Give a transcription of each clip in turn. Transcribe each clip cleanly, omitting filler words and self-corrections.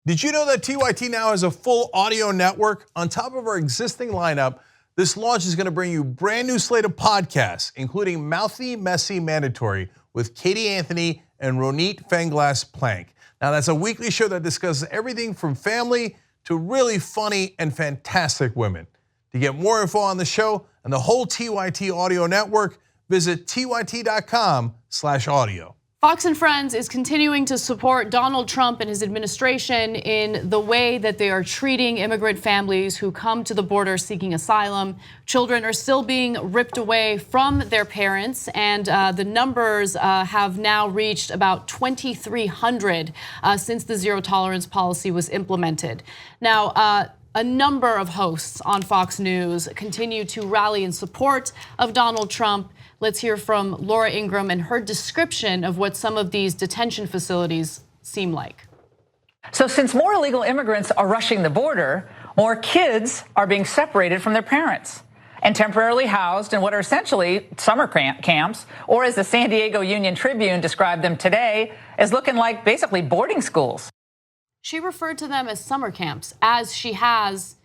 Did you know that TYT now has a full audio network? On top of our existing lineup, this launch is going to bring you a brand new slate of podcasts, including Mouthy, Messy, Mandatory with Katie Anthony and Ronit Fanglass-Plank. Now that's a weekly show that discusses everything from family to really funny and fantastic women. To get more info on the show and the whole TYT audio network, visit tyt.com/audio. Fox and Friends is continuing to support Donald Trump and his administration in the way that they are treating immigrant families who come to the border seeking asylum. Children are still being ripped away from their parents, and the numbers have now reached about 2,300 since the zero tolerance policy was implemented. Now, a number of hosts on Fox News continue to rally in support of Donald Trump. Let's hear from Laura Ingraham and her description of what some of these detention facilities seem like. So since more illegal immigrants are rushing the border, more kids are being separated from their parents and temporarily housed in what are essentially summer camps, or as the San Diego Union Tribune described them today, as looking like basically boarding schools. She referred to them as summer camps, as she has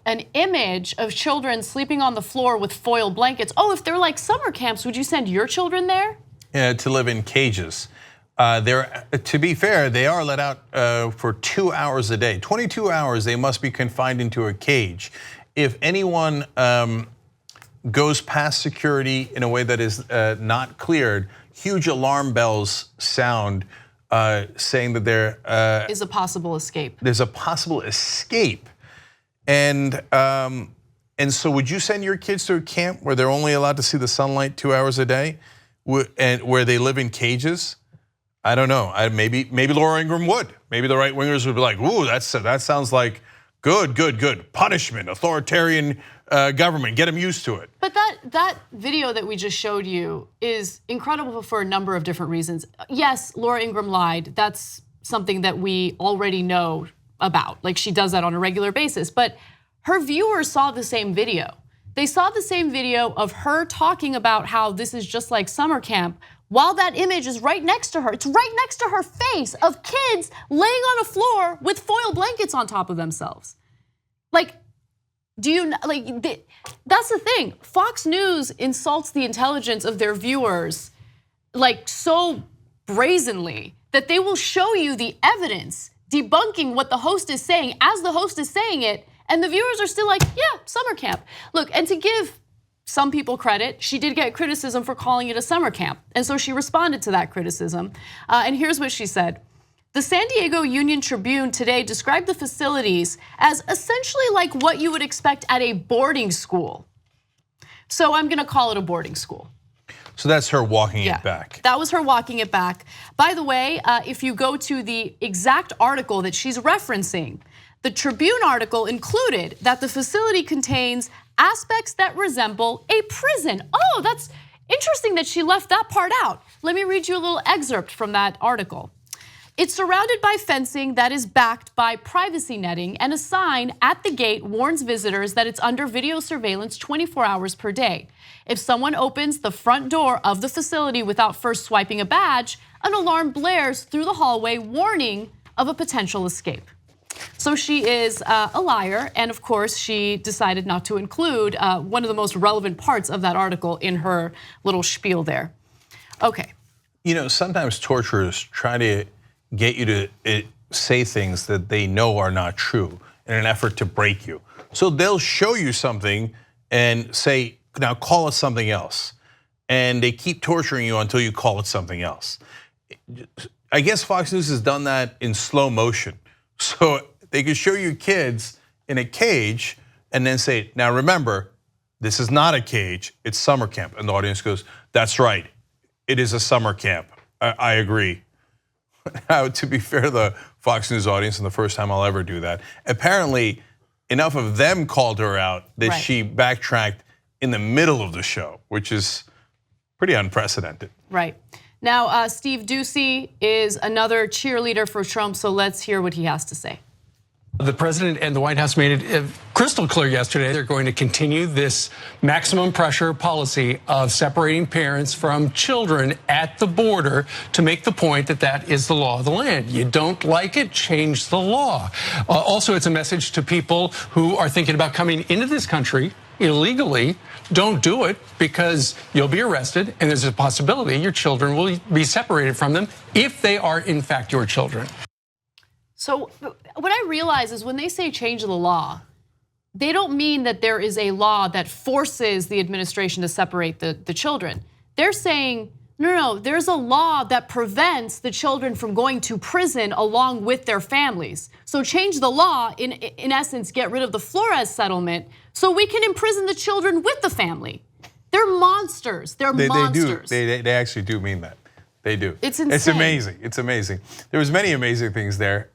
an image of children sleeping on the floor with foil blankets. Oh, if they're like summer camps, would you send your children there? Yeah, to live in cages. To be fair, they are let out for 2 hours a day. 22 hours, they must be confined into a cage. If anyone goes past security in a way that is not cleared, huge alarm bells sound saying that there is a possible escape. There's a possible escape. And so would you send your kids to a camp where they're only allowed to see the sunlight 2 hours a day and where they live in cages? I don't know. Maybe Laura Ingraham would. Maybe the right wingers would be like, ooh, that sounds like good punishment, authoritarian government, get them used to it. But that video that we just showed you is incredible for a number of different reasons. Yes, Laura Ingraham lied. That's something that we already know about. Like, she does that on a regular basis. But her viewers saw the same video. They saw the same video of her talking about how this is just like summer camp, while that image is right next to her. It's right next to her face of kids laying on a floor with foil blankets on top of themselves. Like, that's the thing. Fox News insults the intelligence of their viewers like so brazenly that they will show you the evidence debunking what the host is saying as the host is saying it, and the viewers are still like, yeah, summer camp. Look, and to give some people credit, she did get criticism for calling it a summer camp, and so she responded to that criticism. And here's what she said. The San Diego Union Tribune today described the facilities as essentially like what you would expect at a boarding school. So I'm gonna call it a boarding school. So that's her walking it back. That was her walking it back. By the way, if you go to the exact article that she's referencing, the Tribune article included that the facility contains aspects that resemble a prison. Oh, that's interesting that she left that part out. Let me read you a little excerpt from that article. It's surrounded by fencing that is backed by privacy netting, and a sign at the gate warns visitors that it's under video surveillance 24 hours per day. If someone opens the front door of the facility without first swiping a badge, an alarm blares through the hallway warning of a potential escape. So she is a liar, and of course she decided not to include one of the most relevant parts of that article in her little spiel there. Okay. You know, sometimes torturers try to get you to say things that they know are not true in an effort to break you. So they'll show you something and say, now call it something else. And they keep torturing you until you call it something else. I guess Fox News has done that in slow motion. So they could show you kids in a cage and then say, now remember, this is not a cage, it's summer camp. And the audience goes, that's right, it is a summer camp, I agree. Now, to be fair to the Fox News audience, and the first time I'll ever do that, apparently enough of them called her out that she backtracked in the middle of the show, which is pretty unprecedented. Right. Now, Steve Doocy is another cheerleader for Trump, so let's hear what he has to say. The president and the White House made it crystal clear yesterday they're going to continue this maximum pressure policy of separating parents from children at the border to make the point that that is the law of the land. You don't like it, change the law. Also, it's a message to people who are thinking about coming into this country illegally. Don't do it, because you'll be arrested and there's a possibility your children will be separated from them if they are in fact your children. So what I realize is when they say change the law, they don't mean that there is a law that forces the administration to separate the children. They're saying, no, there's a law that prevents the children from going to prison along with their families. So change the law, in essence, get rid of the Flores settlement so we can imprison the children with the family. They're monsters, they're monsters. They actually do mean that. They do. It's insane. It's amazing. It's amazing. There was many amazing things there.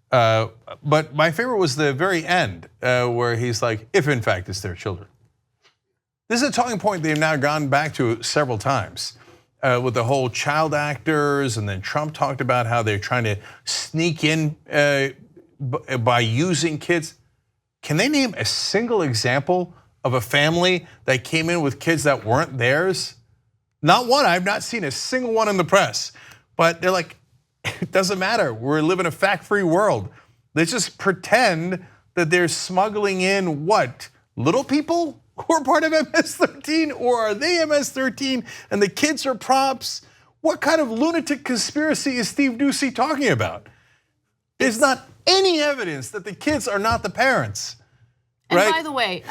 But my favorite was the very end where he's like, if in fact it's their children. This is a talking point they've now gone back to several times with the whole child actors, and then Trump talked about how they're trying to sneak in by using kids. Can they name a single example of a family that came in with kids that weren't theirs? Not one. I've not seen a single one in the press. But they're like, it doesn't matter. We're living a fact-free world. Let's just pretend that they're smuggling in what? Little people who are part of MS-13? Or are they MS-13 and the kids are props? What kind of lunatic conspiracy is Steve Doocy talking about? There's not any evidence that the kids are not the parents. And right? by the way,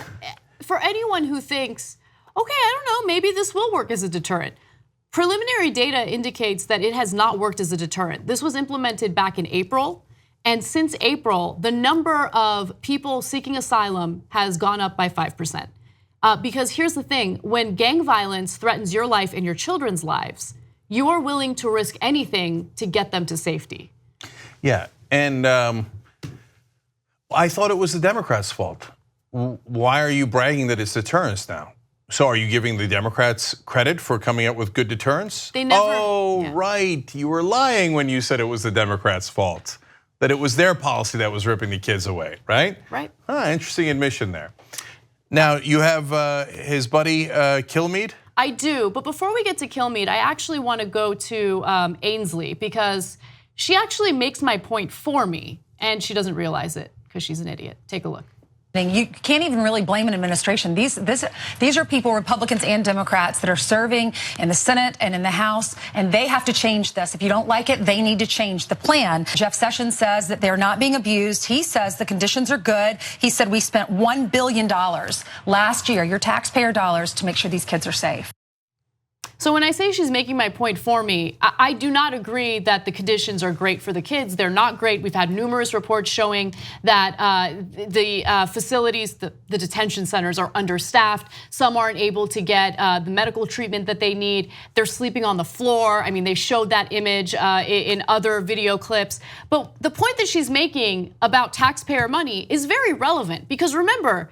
for anyone who thinks, okay, I don't know, maybe this will work as a deterrent. Preliminary data indicates that it has not worked as a deterrent. This was implemented back in April, and since April, the number of people seeking asylum has gone up by 5%. Because here's the thing, when gang violence threatens your life and your children's lives, you are willing to risk anything to get them to safety. Yeah, and I thought it was the Democrats' fault. Why are you bragging that it's deterrence now? So are you giving the Democrats credit for coming up with good deterrence? They never. Oh, right. You were lying when you said it was the Democrats' fault, that it was their policy that was ripping the kids away, right? Right. Interesting admission there. Now, you have his buddy Kilmeade? I do, but before we get to Kilmeade, I actually want to go to Ainsley because she actually makes my point for me, and she doesn't realize it because she's an idiot. Take a look. You can't even really blame an administration. These are people, Republicans and Democrats, that are serving in the Senate and in the House, and they have to change this. If you don't like it, they need to change the plan. Jeff Sessions says that they're not being abused. He says the conditions are good. He said we spent $1 billion last year, your taxpayer dollars, to make sure these kids are safe. So when I say she's making my point for me, I do not agree that the conditions are great for the kids. They're not great. We've had numerous reports showing that the facilities, the detention centers are understaffed. Some aren't able to get the medical treatment that they need. They're sleeping on the floor. I mean, they showed that image in other video clips. But the point that she's making about taxpayer money is very relevant because remember,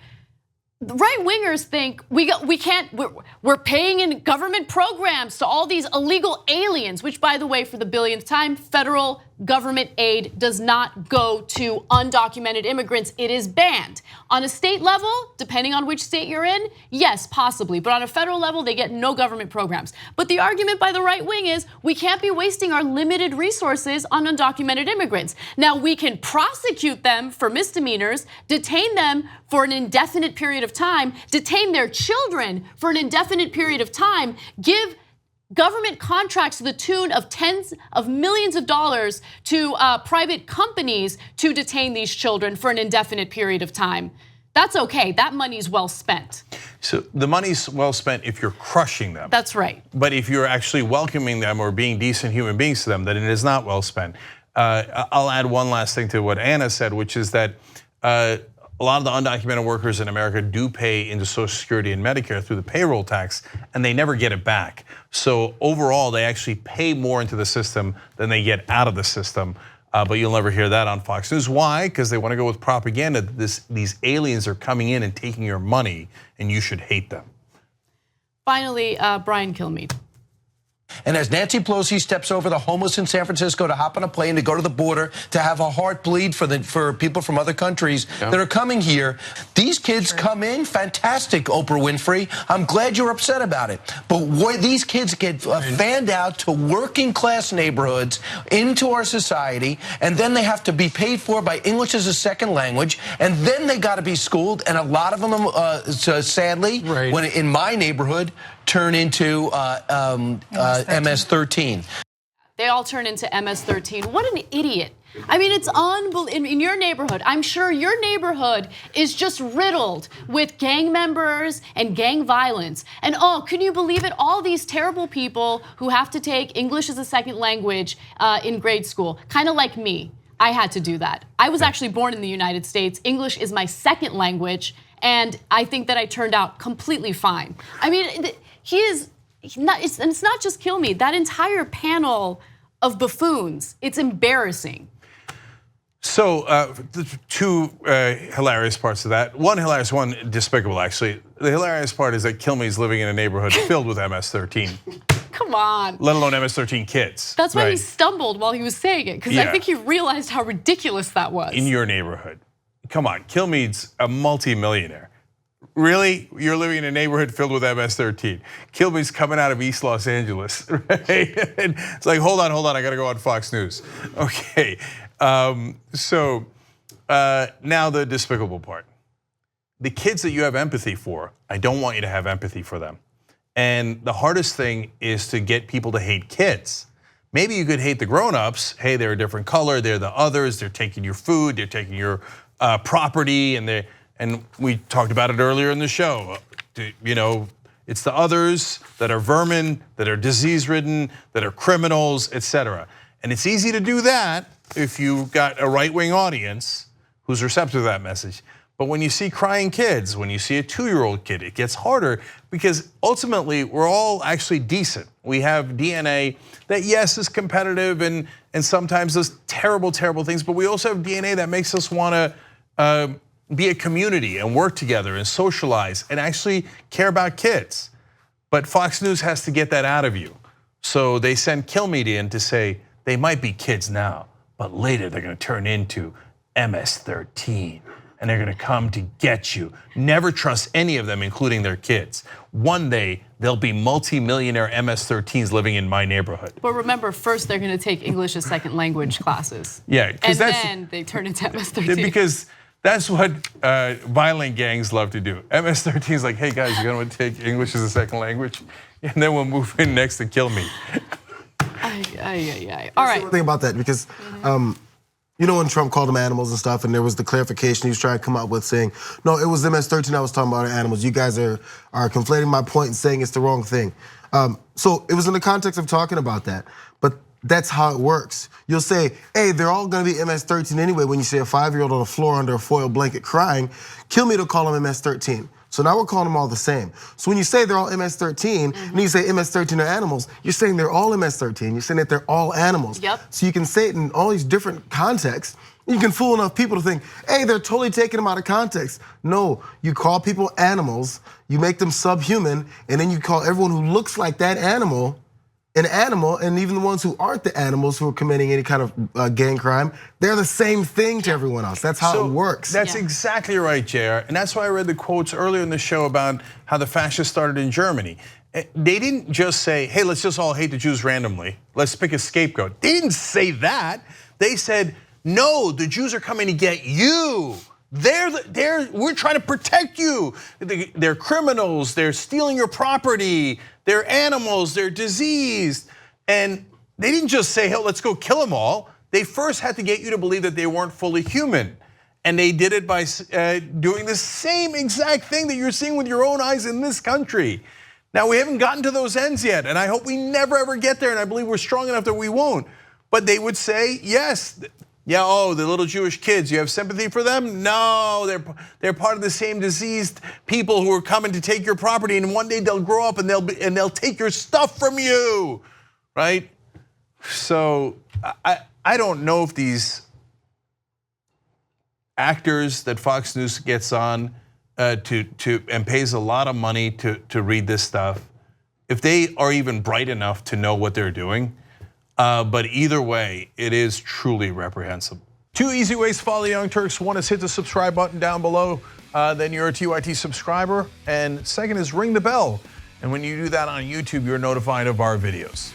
right-wingers think we're paying in government programs to all these illegal aliens, which by the way, for the billionth time, federal government aid does not go to undocumented immigrants. It is banned. On a state level, depending on which state you're in, yes, possibly. But on a federal level, they get no government programs. But the argument by the right wing is we can't be wasting our limited resources on undocumented immigrants. Now, we can prosecute them for misdemeanors, detain them for an indefinite period of time, detain their children for an indefinite period of time, give government contracts to the tune of tens of millions of dollars to private companies to detain these children for an indefinite period of time. That's okay, that money's well spent. So the money's well spent if you're crushing them. That's right. But if you're actually welcoming them or being decent human beings to them, then it is not well spent. I'll add one last thing to what Anna said, which is that a lot of the undocumented workers in America do pay into Social Security and Medicare through the payroll tax, and they never get it back. So overall, they actually pay more into the system than they get out of the system. But you'll never hear that on Fox News. Why? Because they want to go with propaganda that these aliens are coming in and taking your money, and you should hate them. Finally, Brian Kilmeade. And as Nancy Pelosi steps over the homeless in San Francisco to hop on a plane to go to the border, to have a heart bleed for people from other countries that are coming here, these kids come in, fantastic, Oprah Winfrey. I'm glad you're upset about it. But these kids get fanned out to working class neighborhoods, into our society, and then they have to be paid for by English as a second language, and then they got to be schooled, and a lot of them, sadly, when in my neighborhood, turn into MS-13. They all turn into MS-13. What an idiot. I mean, it's unbelievable. In your neighborhood, I'm sure your neighborhood is just riddled with gang members and gang violence. And oh, can you believe it? All these terrible people who have to take English as a second language in grade school, kind of like me. I had to do that. I was actually born in the United States. English is my second language, and I think that I turned out completely fine. I mean, it's not just Kilmeade. That entire panel of buffoons, it's embarrassing. So the two hilarious parts of that. One hilarious, one despicable, actually. The hilarious part is that Kilmeade's living in a neighborhood filled with MS-13. Come on. Let alone MS-13 kids. That's why he stumbled while he was saying it, because I think he realized how ridiculous that was. In your neighborhood. Come on, Kilmeade's a multi-millionaire. Really? You're living in a neighborhood filled with MS-13. Kilmeade's coming out of East Los Angeles, right? And it's like, hold on, I gotta go on Fox News. Okay, so now the despicable part. The kids that you have empathy for, I don't want you to have empathy for them. And the hardest thing is to get people to hate kids. Maybe you could hate the grown-ups. Hey, they're a different color, they're the others, they're taking your food, they're taking your property, and we talked about it earlier in the show. You know, it's the others that are vermin, that are disease-ridden, that are criminals, etc. And it's easy to do that if you've got a right-wing audience who's receptive to that message. But when you see crying kids, when you see a 2-year-old kid, it gets harder because ultimately we're all actually decent. We have DNA that, yes, is competitive and sometimes does terrible, terrible things, but we also have DNA that makes us wanna be a community and work together and socialize and actually care about kids. But Fox News has to get that out of you. So they send Kilmeade in to say they might be kids now, but later they're gonna turn into MS-13. And they're gonna come to get you. Never trust any of them, including their kids. One day, there'll be multi-millionaire MS-13s living in my neighborhood. But remember, first they're gonna take English as second language classes. Yeah, and then they turn into MS-13. Because that's what violent gangs love to do. MS-13 is like, hey guys, you're gonna take English as a second language? And then we'll move in next to kill me. All right. One thing about that, because you know when Trump called them animals and stuff, and there was the clarification he was trying to come up with saying, no, it was MS-13 I was talking about animals. You guys are conflating my point and saying it's the wrong thing. So it was in the context of talking about that, but that's how it works. You'll say, hey, they're all gonna be MS-13 anyway. When you say a 5-year-old on the floor under a foil blanket crying, Kilmeade will call them MS-13. So now we're calling them all the same. So when you say they're all MS-13, and you say MS-13 are animals, you're saying they're all MS-13. You're saying that they're all animals. So you can say it in all these different contexts. You can fool enough people to think, hey, they're totally taking them out of context. No, you call people animals, you make them subhuman, and then you call everyone who looks like that animal an animal, and even the ones who aren't the animals who are committing any kind of gang crime, they're the same thing to everyone else. That's how it works. That's exactly right, JR. And that's why I read the quotes earlier in the show about how the fascists started in Germany. They didn't just say, hey, let's just all hate the Jews randomly. Let's pick a scapegoat. They didn't say that. They said, no, the Jews are coming to get you. We're trying to protect you. They're criminals, they're stealing your property, they're animals, they're diseased. And they didn't just say, hey, let's go kill them all. They first had to get you to believe that they weren't fully human. And they did it by doing the same exact thing that you're seeing with your own eyes in this country. Now, we haven't gotten to those ends yet, and I hope we never ever get there, and I believe we're strong enough that we won't. But they would say, yes, yeah, oh, the little Jewish kids, you have sympathy for them? No, they're part of the same diseased people who are coming to take your property, and one day they'll grow up and they'll take your stuff from you, right? So I don't know if these actors that Fox News gets on and pays a lot of money to read this stuff, if they are even bright enough to know what they're doing. But either way, it is truly reprehensible. 2 easy ways to follow the Young Turks. One is hit the subscribe button down below, then you're a TYT subscriber. And second is ring the bell. And when you do that on YouTube, you're notified of our videos.